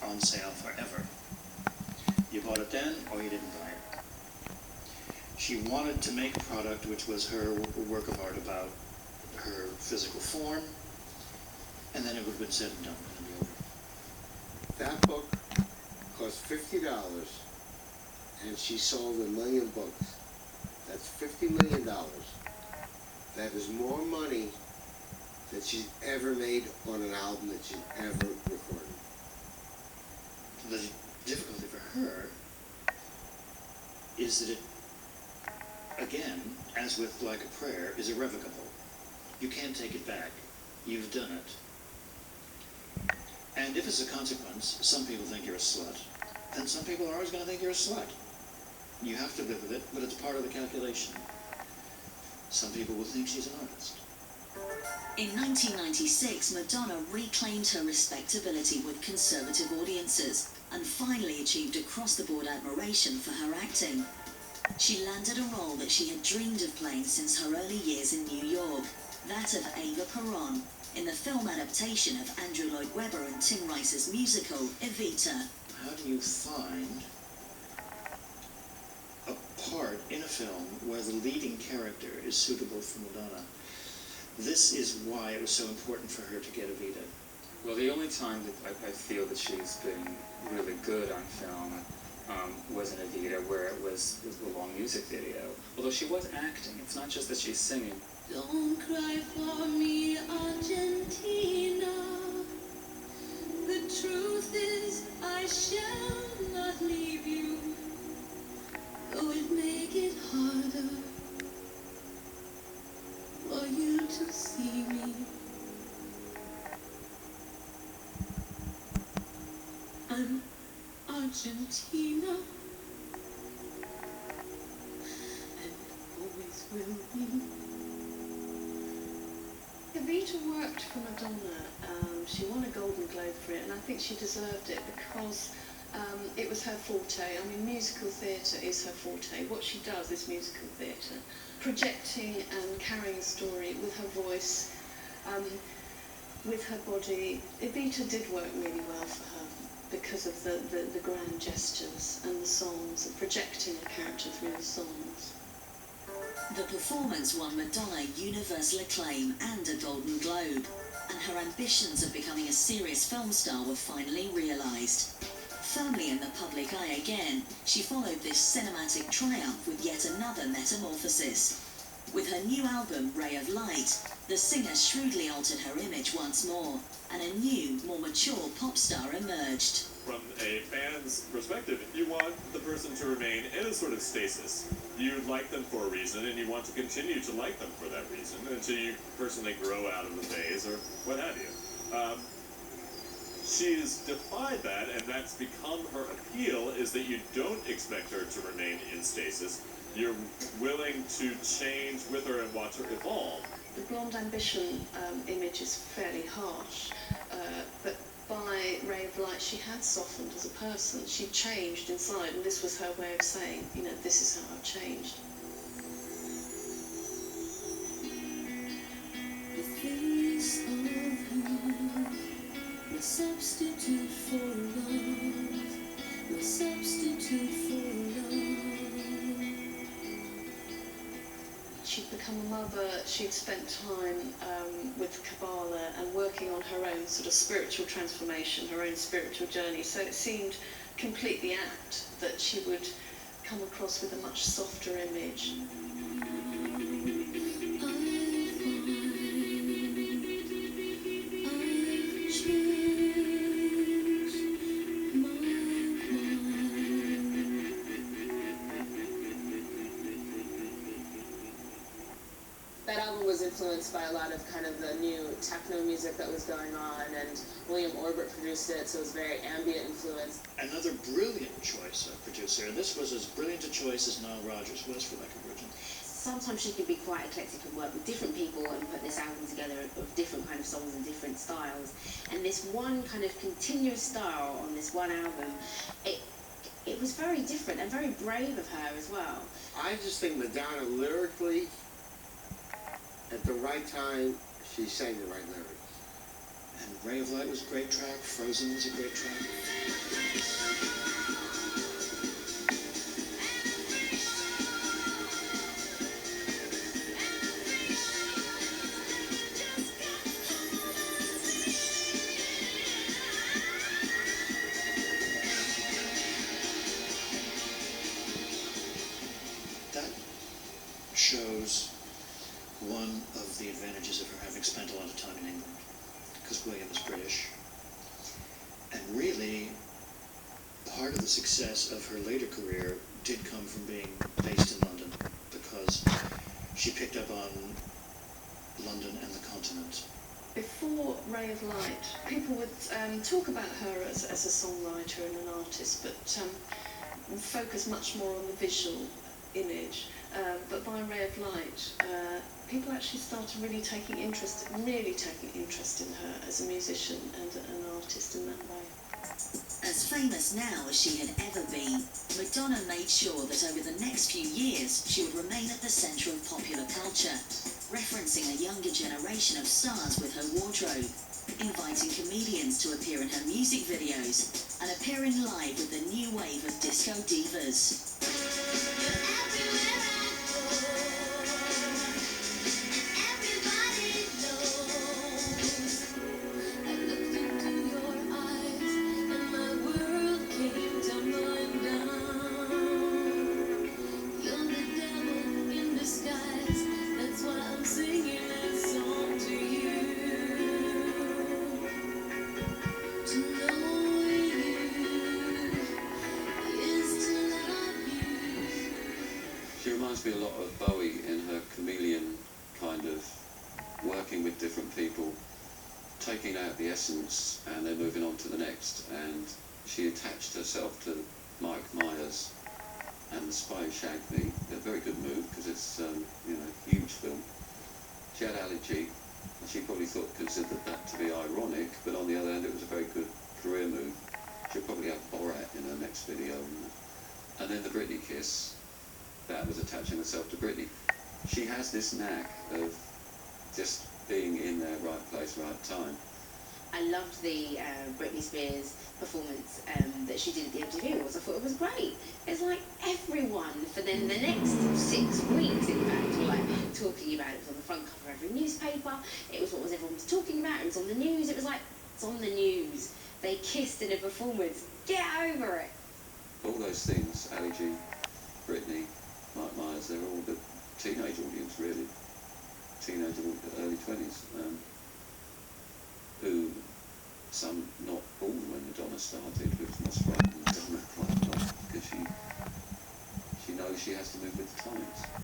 on sale forever. You bought it then, or you didn't buy it. She wanted to make a product which was her work of art about her physical form, and then it would have been said and done and be over. That book cost $50, and she sold 1 million books. That's $50 million. That is more money that she's ever made on an album that she's ever recorded. The difficulty for her is that it, again, as with Like a Prayer, is irrevocable. You can't take it back. You've done it. And if as a consequence, some people think you're a slut, then some people are always going to think you're a slut. You have to live with it, but it's part of the calculation. Some people will think she's an artist. In 1996, Madonna reclaimed her respectability with conservative audiences and finally achieved across-the-board admiration for her acting. She landed a role that she had dreamed of playing since her early years in New York, that of Eva Peron, in the film adaptation of Andrew Lloyd Webber and Tim Rice's musical, Evita. How do you find a part in a film where the leading character is suitable for Madonna? This is why it was so important for her to get Evita. Well, the only time that I feel that she's been really good on film was in Evita, where it was a long music video. Although she was acting, it's not just that she's singing. Don't cry for me, Argentina. The truth is, I shall not leave you, though it make it harder for you to see me. I'm Argentina, and always will be. Evita worked for Madonna. She won a Golden Globe for it, and I think she deserved it because it was her forte. I mean, musical theatre is her forte. What she does is musical theatre. Projecting and carrying a story with her voice, with her body. Evita did work really well for her because of the grand gestures and the songs, and projecting a character through the songs. The performance won Madonna universal acclaim and a Golden Globe, and her ambitions of becoming a serious film star were finally realised. Firmly in the public eye again, she followed this cinematic triumph with yet another metamorphosis. With her new album, Ray of Light, the singer shrewdly altered her image once more, and a new, more mature pop star emerged. From a fan's perspective, you want the person to remain in a sort of stasis. You like them for a reason, and you want to continue to like them for that reason until you personally grow out of the phase or what have you. She's defied that, and that's become her appeal, is that you don't expect her to remain in stasis. You're willing to change with her and watch her evolve. The blonde ambition image is fairly harsh, but by Ray of Light she had softened as a person. She changed inside, and this was her way of saying, you know, this is how I've changed. The face of you, the substitute for love, the substitute for love. She'd become a mother, she'd spent time with Kabbalah and working on her own sort of spiritual transformation, her own spiritual journey, so it seemed completely apt that she would come across with a much softer image. That album was influenced by a lot of kind of the new techno music that was going on, and William Orbit produced it, so it was very ambient influenced. Another brilliant choice of producer, and this was as brilliant a choice as Nile Rodgers was for Like a Virgin. Sometimes she could be quite eclectic and work with different people and put this album together of different kind of songs and different styles. And this one kind of continuous style on this one album, it was very different and very brave of her as well. I just think Madonna lyrically, at the right time, she sang the right lyrics. And Ray of Light was a great track. Frozen was a great track. That shows one of the advantages of her having spent a lot of time in England, because William is British. And really, part of the success of her later career did come from being based in London, because she picked up on London and the continent. Before Ray of Light, people would talk about her as a songwriter and an artist, but focus much more on the visual image. But by Ray of Light, people actually started really taking interest in her as a musician and an artist in that way. As famous now as she had ever been, Madonna made sure that over the next few years she would remain at the centre of popular culture, referencing a younger generation of stars with her wardrobe, inviting comedians to appear in her music videos, and appearing live with the new wave of disco divas. She reminds me a lot of Bowie in her chameleon kind of working with different people, taking out the essence and then moving on to the next. And she attached herself to Mike Myers and The Spy Shagged Me. A very good move because it's a huge film. She had Ali G, and she probably considered that to be ironic, but on the other hand it was a very good career move. She'll probably have Borat in her next video. And then the Britney kiss. That was attaching herself to Britney. She has this knack of just being in their right place, right time. I loved the Britney Spears performance that she did at the MTV Awards. I thought it was great. It's like everyone, for then the next 6 weeks, in fact, were like talking about it. It was on the front cover of every newspaper. It was what everyone was talking about. It was on the news. It was like, it's on the news. They kissed in a performance. Get over it. All those things, Ali G, Britney, Mike Myers, they're all the teenage audience, really. Teenage, early 20s. Who, some not born when Madonna started, which must frighten Madonna quite a lot, because she knows she has to move with the times.